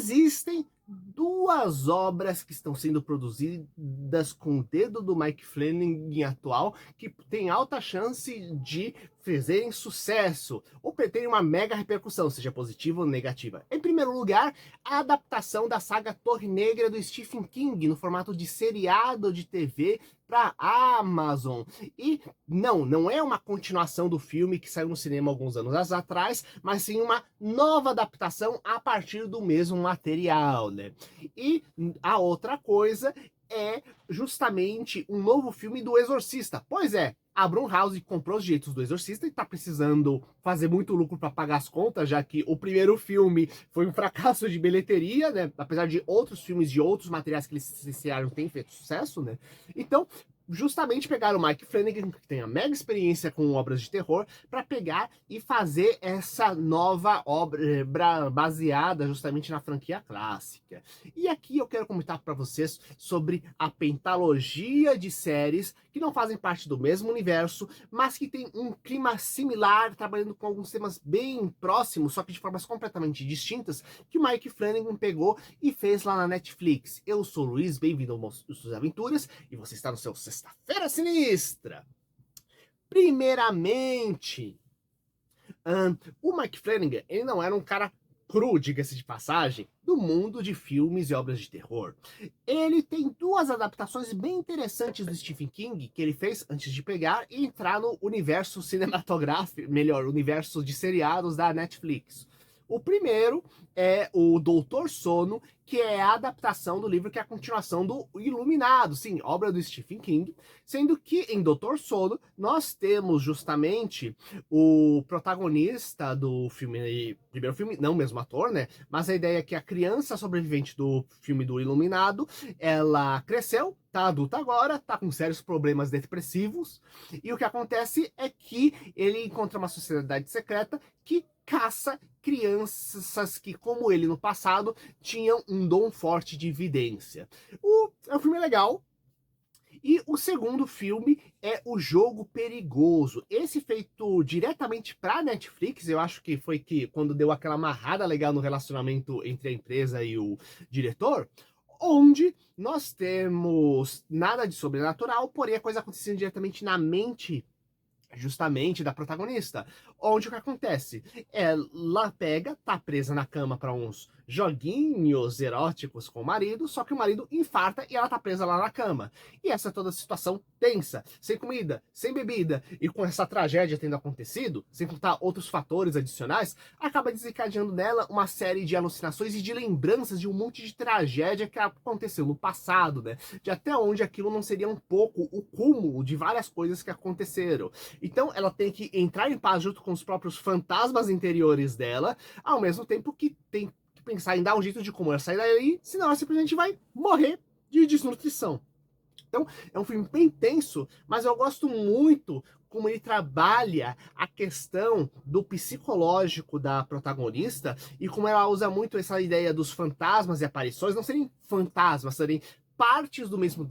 existem duas obras que estão sendo produzidas com o dedo do Mike Flanagan atual, que tem alta chance de fazerem sucesso, ou terem uma mega repercussão, seja positiva ou negativa. Em primeiro lugar, a adaptação da saga Torre Negra do Stephen King, no formato de seriado de TV para Amazon. E não é uma continuação do filme que saiu no cinema alguns anos atrás, mas sim uma nova adaptação a partir do mesmo material, né? E a outra coisa é justamente um novo filme do Exorcista. Pois é, a Blumhouse comprou os direitos do Exorcista e tá precisando fazer muito lucro para pagar as contas, já que o primeiro filme foi um fracasso de bilheteria, né? Apesar de outros filmes de outros materiais que eles licenciaram terem feito sucesso, né? Então, justamente pegaram o Mike Flanagan, que tem a mega experiência com obras de terror, para pegar e fazer essa nova obra baseada justamente na franquia clássica. E aqui eu quero comentar para vocês sobre a pentalogia de séries que não fazem parte do mesmo universo, mas que tem um clima similar, trabalhando com alguns temas bem próximos, só que de formas completamente distintas, que o Mike Flanagan pegou e fez lá na Netflix. Eu sou o Luiz, bem-vindo aos Suas Aventuras, e você está no seu Sexta-feira Sinistra. Primeiramente, o Mike Flanagan, ele não era um cara cru, diga-se de passagem, do mundo de filmes e obras de terror. Ele tem duas adaptações bem interessantes do Stephen King que ele fez antes de pegar e entrar no universo cinematográfico, melhor, universo de seriados da Netflix. O primeiro é o Doutor Sono, que é a adaptação do livro que é a continuação do Iluminado, sim, obra do Stephen King, sendo que em Doutor Sono nós temos justamente o protagonista do filme, primeiro filme, não o mesmo ator, né? Mas a ideia é que a criança sobrevivente do filme do Iluminado, ela cresceu, tá adulta agora, tá com sérios problemas depressivos, e o que acontece é que ele encontra uma sociedade secreta que caça crianças que, como ele no passado, tinham um dom forte de vidência. É um filme legal. E o segundo filme é O Jogo Perigoso. Esse feito diretamente para Netflix, eu acho que foi que quando deu aquela amarrada legal no relacionamento entre a empresa e o diretor, onde nós temos nada de sobrenatural, porém a coisa acontecendo diretamente na mente justamente da protagonista, onde o que acontece? Ela pega, tá presa na cama para uns joguinhos eróticos com o marido, só que o marido infarta e ela tá presa lá na cama. E essa é toda a situação tensa, sem comida, sem bebida, e com essa tragédia tendo acontecido, sem contar outros fatores adicionais, acaba desencadeando nela uma série de alucinações e de lembranças de um monte de tragédia que aconteceu no passado, né? De até onde aquilo não seria um pouco o cúmulo de várias coisas que aconteceram. Então ela tem que entrar em paz junto com os próprios fantasmas interiores dela, ao mesmo tempo que tem que pensar em dar um jeito de como ela sair daí, senão ela simplesmente vai morrer de desnutrição. Então, é um filme bem tenso, mas eu gosto muito como ele trabalha a questão do psicológico da protagonista e como ela usa muito essa ideia dos fantasmas e aparições não serem fantasmas, serem partes do mesmo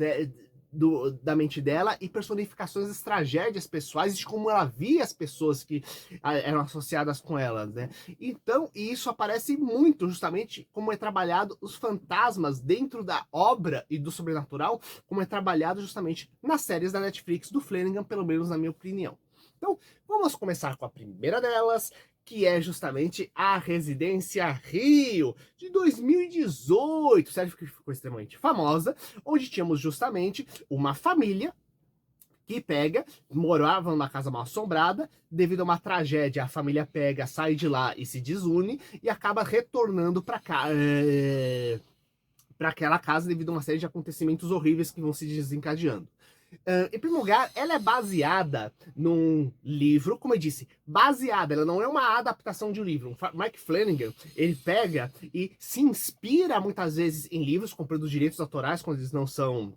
da mente dela e personificações das tragédias pessoais e de como ela via as pessoas que eram associadas com ela, né? Então, isso aparece muito justamente como é trabalhado os fantasmas dentro da obra e do sobrenatural, como é trabalhado justamente nas séries da Netflix do Flanagan, pelo menos na minha opinião. Então, vamos começar com a primeira delas, que é justamente A Residência Rio, de 2018, série que ficou extremamente famosa, onde tínhamos justamente uma família que morava numa casa mal assombrada, devido a uma tragédia, a família sai de lá e se desune, e acaba retornando para cá, para aquela casa devido a uma série de acontecimentos horríveis que vão se desencadeando. Em primeiro lugar, ela é baseada num livro, como eu disse, baseada, ela não é uma adaptação de um livro. O Mike Flanagan, ele pega e se inspira muitas vezes em livros, comprando direitos autorais, quando eles não são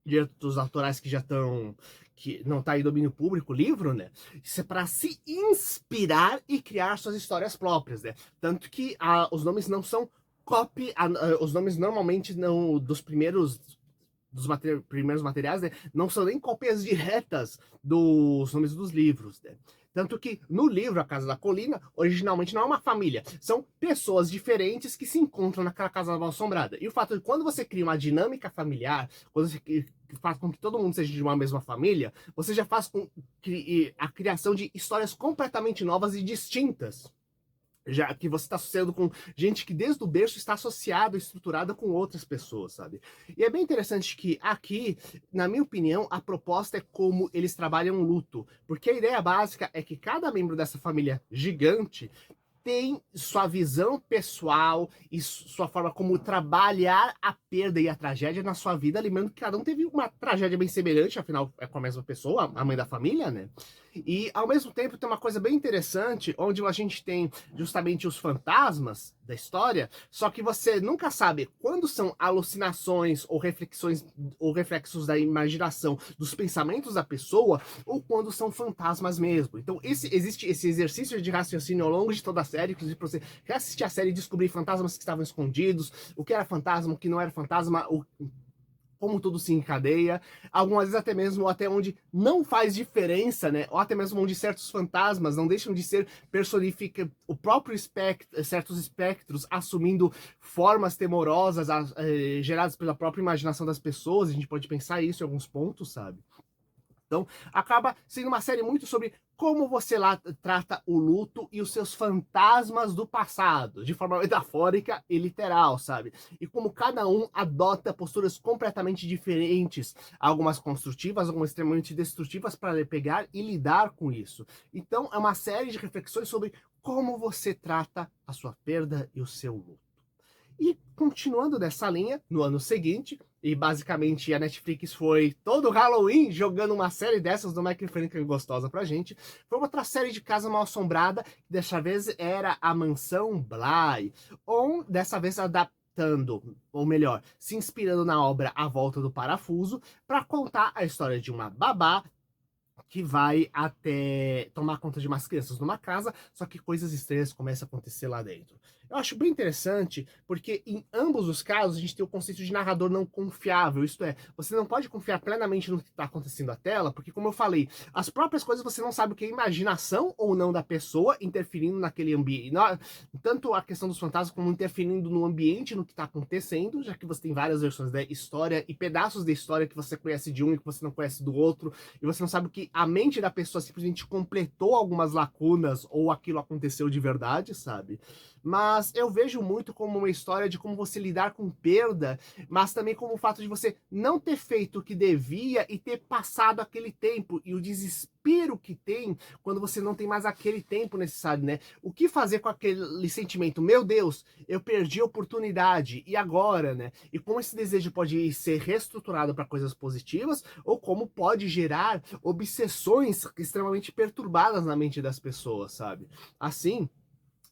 direitos autorais que já estão, que não está em domínio público, o livro, né? Isso é para se inspirar e criar suas histórias próprias, né? Tanto que os nomes não são copy, os nomes normalmente não dos primeiros primeiros materiais, né, não são nem cópias diretas dos nomes dos livros, né? Tanto que no livro A Casa da Colina, originalmente não é uma família, são pessoas diferentes que se encontram naquela casa mal assombrada. E o fato de quando você cria uma dinâmica familiar, quando você faz com que todo mundo seja de uma mesma família, você já faz com que a criação de histórias completamente novas e distintas, já que você está associando com gente que desde o berço está associado, estruturada com outras pessoas, sabe? E é bem interessante que aqui, na minha opinião, a proposta é como eles trabalham o luto, porque a ideia básica é que cada membro dessa família gigante tem sua visão pessoal e sua forma como trabalhar a perda e a tragédia na sua vida, lembrando que cada um teve uma tragédia bem semelhante, afinal é com a mesma pessoa, a mãe da família, né? E ao mesmo tempo tem uma coisa bem interessante, onde a gente tem justamente os fantasmas da história, só que você nunca sabe quando são alucinações ou reflexões ou reflexos da imaginação dos pensamentos da pessoa, ou quando são fantasmas mesmo. Então existe esse exercício de raciocínio ao longo de toda a série, inclusive para você reassistir a série e descobrir fantasmas que estavam escondidos, o que era fantasma, o que não era fantasma, como tudo se encadeia, algumas vezes até mesmo até onde não faz diferença, né? Ou até mesmo onde certos fantasmas não deixam de ser personifica o próprio certos espectros assumindo formas temorosas geradas pela própria imaginação das pessoas. A gente pode pensar isso em alguns pontos, sabe? Então, acaba sendo uma série muito sobre como você lá trata o luto e os seus fantasmas do passado, de forma metafórica e literal, sabe? E como cada um adota posturas completamente diferentes, algumas construtivas, algumas extremamente destrutivas, para pegar e lidar com isso. Então, é uma série de reflexões sobre como você trata a sua perda e o seu luto. E continuando dessa linha, no ano seguinte, e basicamente a Netflix foi todo Halloween jogando uma série dessas do Mike Flanagan gostosa pra gente, foi outra série de Casa Mal Assombrada, que dessa vez era a Mansão Bly, ou dessa vez adaptando, ou melhor, se inspirando na obra A Volta do Parafuso, para contar a história de uma babá que vai até tomar conta de umas crianças numa casa, só que coisas estranhas começam a acontecer lá dentro. Eu acho bem interessante, porque em ambos os casos a gente tem o conceito de narrador não confiável, isto é, você não pode confiar plenamente no que está acontecendo na tela, porque como eu falei, as próprias coisas você não sabe o que é imaginação ou não da pessoa interferindo naquele ambiente, tanto a questão dos fantasmas como interferindo no ambiente, no que está acontecendo, já que você tem várias versões da história e pedaços da história que você conhece de um e que você não conhece do outro, e você não sabe o que a mente da pessoa simplesmente completou algumas lacunas ou aquilo aconteceu de verdade, sabe? Mas eu vejo muito como uma história de como você lidar com perda, mas também como o fato de você não ter feito o que devia e ter passado aquele tempo e o desespero que tem quando você não tem mais aquele tempo necessário, né? O que fazer com aquele sentimento? Meu Deus, eu perdi a oportunidade, e agora, né? E como esse desejo pode ser reestruturado para coisas positivas, ou como pode gerar obsessões extremamente perturbadas na mente das pessoas, sabe? Assim,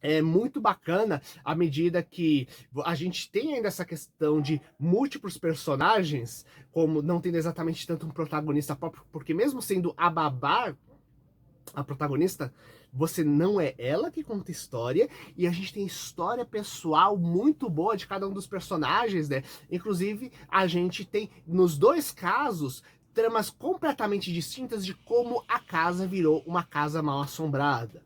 é muito bacana à medida que a gente tem ainda essa questão de múltiplos personagens, como não tendo exatamente tanto um protagonista próprio, porque mesmo sendo a babá a protagonista, você não é ela que conta história, e a gente tem história pessoal muito boa de cada um dos personagens, né? Inclusive, a gente tem, nos dois casos, tramas completamente distintas de como a casa virou uma casa mal assombrada.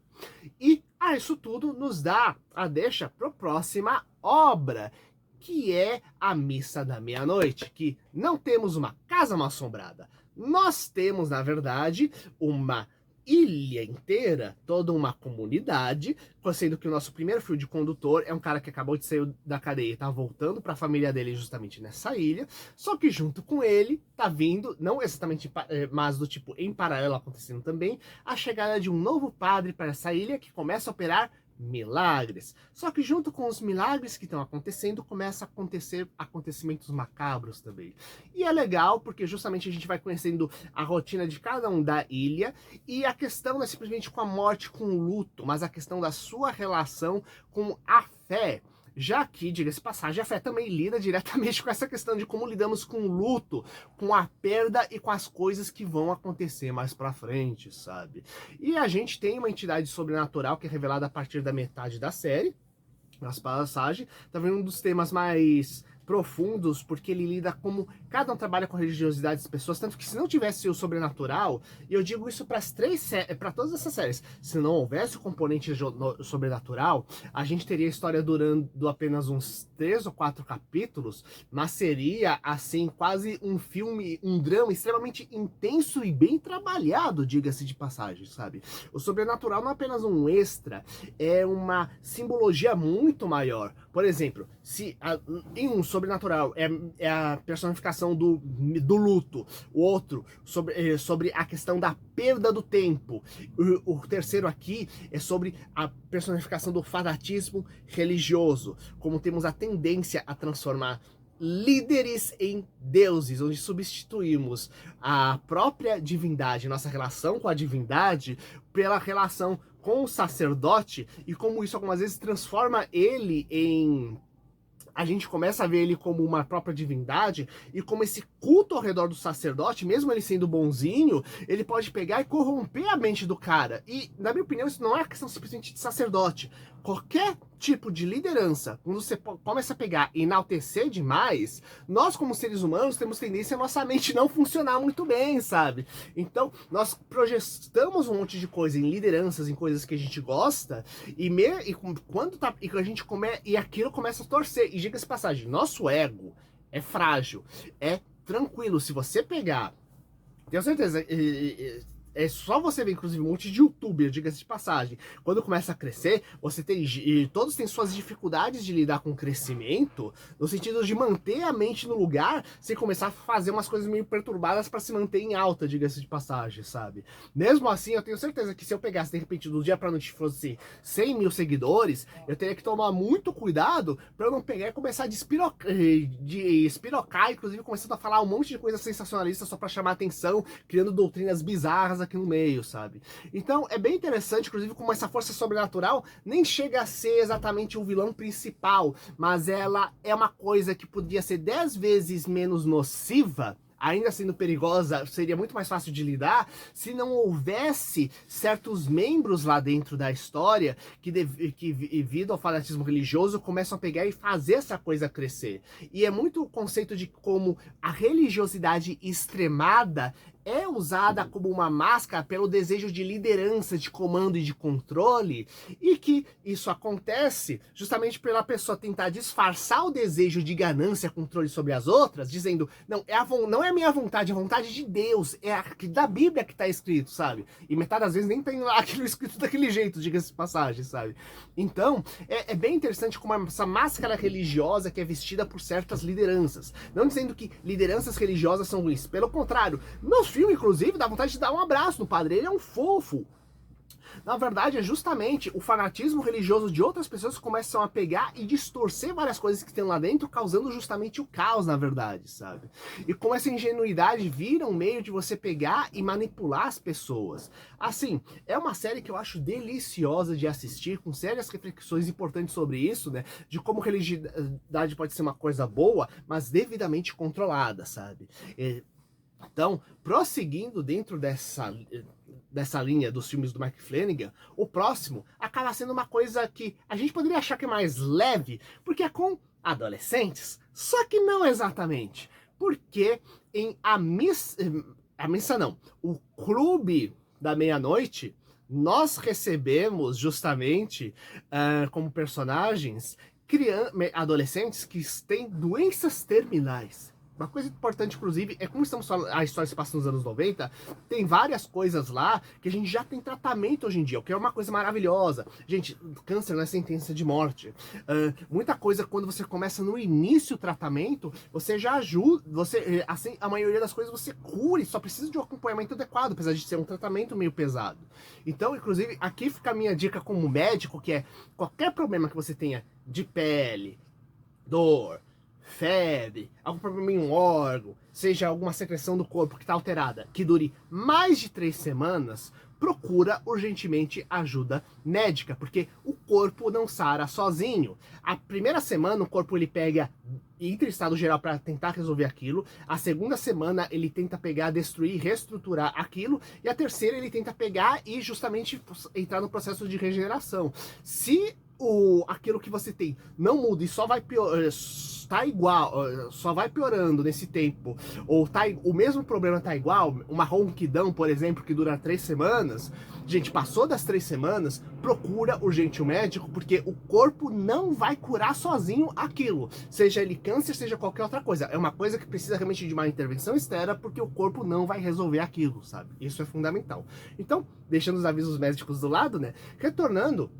E isso tudo nos dá a deixa para a próxima obra, que é a Missa da Meia-Noite, que não temos uma casa mal assombrada, nós temos, na verdade, uma ilha inteira, toda uma comunidade, sendo que o nosso primeiro fio de condutor é um cara que acabou de sair da cadeia e tá voltando para a família dele justamente nessa ilha, só que junto com ele tá vindo, não exatamente, mas do tipo em paralelo acontecendo também, a chegada de um novo padre para essa ilha que começa a operar milagres. Só que junto com os milagres que estão acontecendo, começa a acontecer acontecimentos macabros também. E é legal porque justamente a gente vai conhecendo a rotina de cada um da ilha, e a questão não é simplesmente com a morte, com o luto, mas a questão da sua relação com a fé. Já que, diga-se passagem, a fé também lida diretamente com essa questão de como lidamos com o luto, com a perda e com as coisas que vão acontecer mais pra frente, sabe? E a gente tem uma entidade sobrenatural que é revelada a partir da metade da série, nas passagens, tá vendo um dos temas mais profundos, porque ele lida como cada um trabalha com a religiosidade das pessoas, tanto que se não tivesse o sobrenatural, e eu digo isso para todas essas séries, se não houvesse o componente sobrenatural, a gente teria a história durando apenas uns 3 ou 4 capítulos, mas seria assim quase um filme, um drama extremamente intenso e bem trabalhado, diga-se de passagem, sabe? O sobrenatural não é apenas um extra, é uma simbologia muito maior. Por exemplo, se em um sobrenatural é a personificação do luto, o outro sobre a questão da perda do tempo, o terceiro aqui é sobre a personificação do fanatismo religioso, como temos a tendência a transformar líderes em deuses, onde substituímos a própria divindade, nossa relação com a divindade, pela relação com o sacerdote, e como isso algumas vezes transforma ele em... A gente começa a ver ele como uma própria divindade, e como esse culto ao redor do sacerdote, mesmo ele sendo bonzinho, ele pode pegar e corromper a mente do cara. E, na minha opinião, isso não é questão simplesmente de sacerdote. Qualquer tipo de liderança, quando você começa a pegar e enaltecer demais, nós como seres humanos temos tendência a nossa mente não funcionar muito bem, sabe? Então, nós projetamos um monte de coisa em lideranças, em coisas que a gente gosta, e aquilo começa a torcer. E diga-se de passagem, nosso ego é frágil, é tranquilo. Se você pegar, tenho certeza, é só você ver, inclusive, um monte de youtuber, diga-se de passagem, quando começa a crescer, todos têm suas dificuldades de lidar com o crescimento, no sentido de manter a mente no lugar, sem começar a fazer umas coisas meio perturbadas para se manter em alta, diga-se de passagem, sabe? Mesmo assim, eu tenho certeza que se eu pegasse, de repente, do dia pra noite, fosse 100 mil seguidores, eu teria que tomar muito cuidado para eu não pegar e começar a espirocar, inclusive começando a falar um monte de coisa sensacionalista só para chamar atenção, criando doutrinas bizarras aqui no meio, sabe? Então é bem interessante, inclusive, como essa força sobrenatural nem chega a ser exatamente o vilão principal, mas ela é uma coisa que podia ser 10 vezes menos nociva, ainda sendo perigosa, seria muito mais fácil de lidar se não houvesse certos membros lá dentro da história que devido ao fanatismo religioso, começam a pegar e fazer essa coisa crescer. E é muito o conceito de como a religiosidade extremada é usada como uma máscara pelo desejo de liderança, de comando e de controle, e que isso acontece justamente pela pessoa tentar disfarçar o desejo de ganância, controle sobre as outras, dizendo, não é a minha vontade, é a vontade de Deus, é a da Bíblia que está escrito, sabe? E metade das vezes nem tem aquilo escrito daquele jeito, diga-se de passagem, sabe? Então, é bem interessante como essa máscara religiosa que é vestida por certas lideranças. Não dizendo que lideranças religiosas são ruins, pelo contrário, nos filme, inclusive, dá vontade de dar um abraço no padre, ele é um fofo. Na verdade, é justamente o fanatismo religioso de outras pessoas que começam a pegar e distorcer várias coisas que tem lá dentro, causando justamente o caos, na verdade, sabe? E como essa ingenuidade vira um meio de você pegar e manipular as pessoas. Assim, é uma série que eu acho deliciosa de assistir, com sérias reflexões importantes sobre isso, né? De como religiosidade pode ser uma coisa boa, mas devidamente controlada, sabe? Então, prosseguindo dentro dessa linha dos filmes do Mike Flanagan, o próximo acaba sendo uma coisa que a gente poderia achar que é mais leve, porque é com adolescentes, só que não exatamente. Porque em o Clube da Meia-Noite, nós recebemos justamente como personagens adolescentes que têm doenças terminais. Uma coisa importante, inclusive, é como a história se passa nos anos 90, tem várias coisas lá que a gente já tem tratamento hoje em dia, o que é uma coisa maravilhosa. Gente, câncer não é sentença de morte. Muita coisa, quando você começa no início o tratamento, você já ajuda, assim, a maioria das coisas você cura e só precisa de um acompanhamento adequado, apesar de ser um tratamento meio pesado. Então, inclusive, aqui fica a minha dica como médico, que é qualquer problema que você tenha de pele, dor, febre, algum problema em um órgão, seja alguma secreção do corpo que está alterada, que dure mais de 3 semanas, procura urgentemente ajuda médica, porque o corpo não sara sozinho. A primeira semana o corpo ele entra em estado geral para tentar resolver aquilo, a segunda semana ele tenta pegar, destruir, reestruturar aquilo, e a terceira ele tenta pegar e justamente entrar no processo de regeneração. Se aquilo que você tem não muda e só vai tá igual, só vai piorando nesse tempo, ou o mesmo problema tá igual, uma ronquidão, por exemplo, que dura 3 semanas, gente, passou das 3 semanas, procura urgente o médico, porque o corpo não vai curar sozinho aquilo, seja ele câncer, seja qualquer outra coisa. É uma coisa que precisa realmente de uma intervenção externa, porque o corpo não vai resolver aquilo, sabe? Isso é fundamental. Então, deixando os avisos médicos do lado, né? Retornando,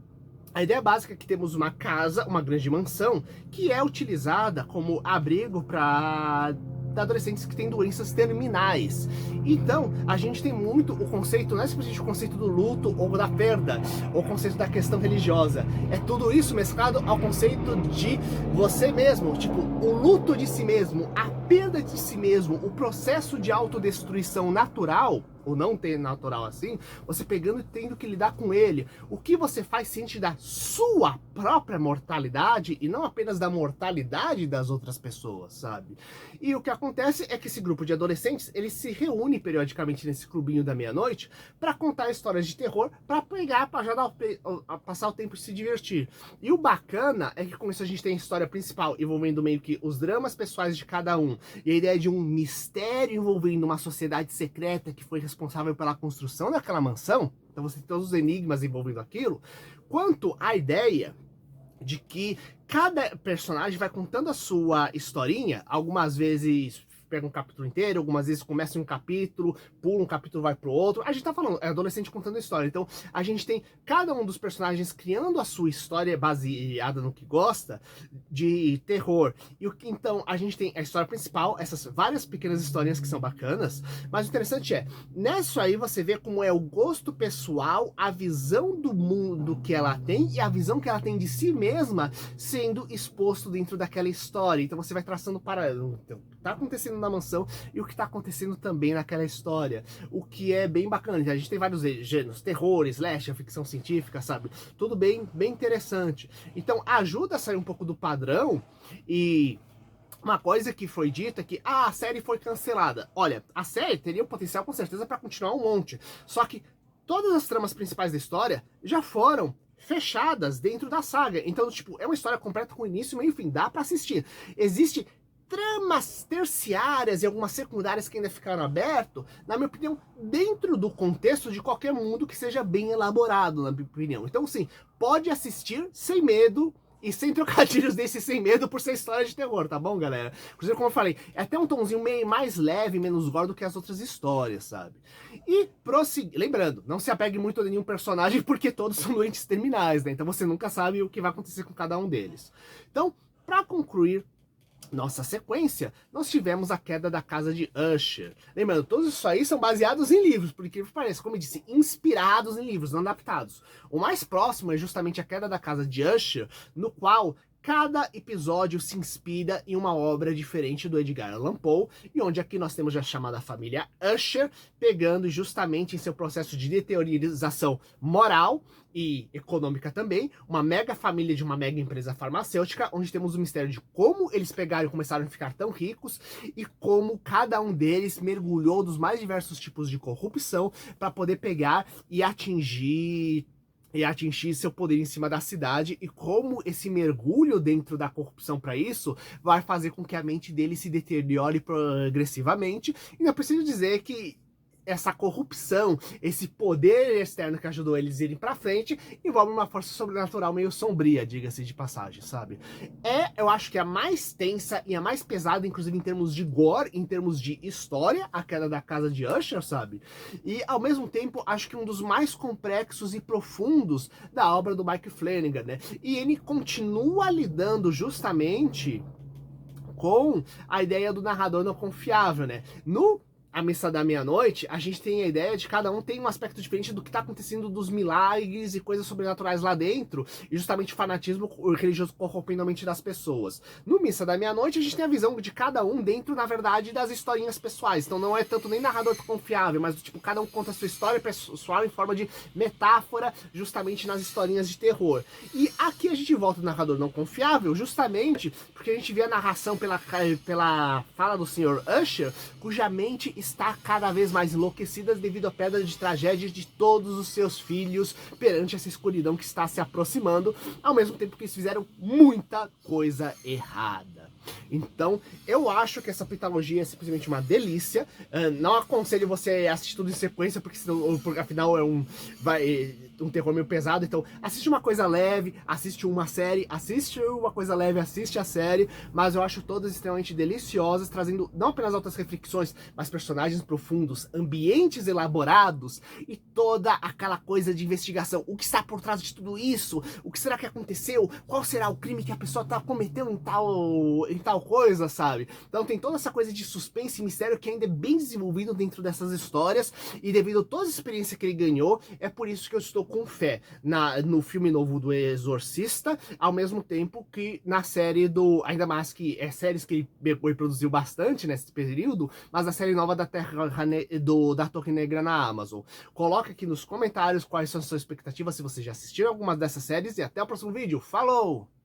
a ideia básica é que temos uma casa, uma grande mansão, que é utilizada como abrigo para adolescentes que têm doenças terminais. Então, a gente tem muito o conceito, não é simplesmente o conceito do luto ou da perda, ou o conceito da questão religiosa. É tudo isso mesclado ao conceito de você mesmo, tipo, o luto de si mesmo, a perda de si mesmo, o processo de autodestruição natural, ou não ter natural assim, você pegando e tendo que lidar com ele. O que você faz ciente da sua própria mortalidade e não apenas da mortalidade das outras pessoas, sabe? E o que acontece é que esse grupo de adolescentes, eles se reúne periodicamente nesse clubinho da meia-noite para contar histórias de terror, para pegar, para já passar o tempo e se divertir. E o bacana é que com isso a gente tem a história principal envolvendo meio que os dramas pessoais de cada um, e a ideia de um mistério envolvendo uma sociedade secreta que foi responsável pela construção daquela mansão. Então você tem todos os enigmas envolvendo aquilo, quanto à ideia de que cada personagem vai contando a sua historinha, algumas vezes pega um capítulo inteiro, algumas vezes começa em um capítulo, pula um capítulo, vai pro outro. A gente tá falando, é adolescente contando a história. Então, a gente tem cada um dos personagens criando a sua história baseada no que gosta de terror. E então, a gente tem a história principal, essas várias pequenas historinhas que são bacanas, mas o interessante é, nessa aí você vê como é o gosto pessoal, a visão do mundo que ela tem e a visão que ela tem de si mesma sendo exposto dentro daquela história. Então, você vai traçando paralelo. Então, tá acontecendo na mansão e o que tá acontecendo também naquela história, o que é bem bacana. A gente tem vários gêneros, terror, slasher, ficção científica, sabe? Tudo bem interessante. Então ajuda a sair um pouco do padrão. E uma coisa que foi dita é que a série foi cancelada. Olha, a série teria o potencial com certeza para continuar um monte, só que todas as tramas principais da história já foram fechadas dentro da saga. Então, tipo, é uma história completa com início, meio e fim, dá para assistir. Existe tramas terciárias e algumas secundárias que ainda ficaram abertas, na minha opinião, dentro do contexto de qualquer mundo que seja bem elaborado, na minha opinião. Então, sim, pode assistir sem medo e sem trocadilhos desse sem medo por ser história de terror, tá bom, galera? Inclusive, como eu falei, é até um tomzinho meio mais leve, menos gore do que as outras histórias, sabe? E lembrando, não se apegue muito a nenhum personagem porque todos são doentes terminais, né? Então você nunca sabe o que vai acontecer com cada um deles. Então, para concluir nossa sequência, nós tivemos a queda da casa de Usher. Lembrando, todos isso aí são baseados em livros, por incrível que pareça, como eu disse, inspirados em livros, não adaptados. O mais próximo é justamente a queda da casa de Usher, no qual cada episódio se inspira em uma obra diferente do Edgar Allan Poe, e onde aqui nós temos a chamada família Usher, pegando justamente em seu processo de deteriorização moral e econômica também, uma mega família de uma mega empresa farmacêutica, onde temos o mistério de como eles pegaram e começaram a ficar tão ricos, e como cada um deles mergulhou dos mais diversos tipos de corrupção para poder pegar e atingir seu poder em cima da cidade, e como esse mergulho dentro da corrupção para isso vai fazer com que a mente dele se deteriore progressivamente. E não preciso dizer que essa corrupção, esse poder externo que ajudou eles a irem pra frente, envolve uma força sobrenatural meio sombria, diga-se de passagem, sabe? Eu acho que a mais tensa e a mais pesada, inclusive em termos de gore, em termos de história, a queda da casa de Usher, sabe? E, ao mesmo tempo, acho que um dos mais complexos e profundos da obra do Mike Flanagan, né? E ele continua lidando justamente com a ideia do narrador não confiável, né? No A Missa da Meia-Noite, a gente tem a ideia de cada um tem um aspecto diferente do que está acontecendo, dos milagres e coisas sobrenaturais lá dentro, e justamente o fanatismo religioso corrompendo a mente das pessoas. No Missa da Meia-Noite, a gente tem a visão de cada um dentro, na verdade, das historinhas pessoais. Então não é tanto nem narrador confiável, mas tipo, cada um conta a sua história pessoal em forma de metáfora, justamente nas historinhas de terror. E aqui a gente volta do narrador não confiável, justamente porque a gente vê a narração pela fala do Sr. Usher, cuja mente está cada vez mais enlouquecida devido à pedra de tragédia de todos os seus filhos perante essa escuridão que está se aproximando, ao mesmo tempo que eles fizeram muita coisa errada. Então, eu acho que essa pentalogia é simplesmente uma delícia. Não aconselho você assistir tudo em sequência, porque senão, porque afinal um terror meio pesado. Então, assiste uma coisa leve, assiste uma série, assiste uma coisa leve, assiste a série. Mas eu acho todas extremamente deliciosas, trazendo não apenas altas reflexões, mas personagens profundos, ambientes elaborados e toda aquela coisa de investigação. O que está por trás de tudo isso? O que será que aconteceu? Qual será o crime que a pessoa está cometendo em tal coisa, sabe? Então tem toda essa coisa de suspense e mistério que ainda é bem desenvolvido dentro dessas histórias, e devido a toda a experiência que ele ganhou, é por isso que eu estou com fé no filme novo do Exorcista, ao mesmo tempo que na série ainda mais que séries que ele pegou e produziu bastante nesse período, mas a série nova da Torre Negra na Amazon. Coloca aqui nos comentários quais são as suas expectativas, se você já assistiu alguma dessas séries, e até o próximo vídeo. Falou!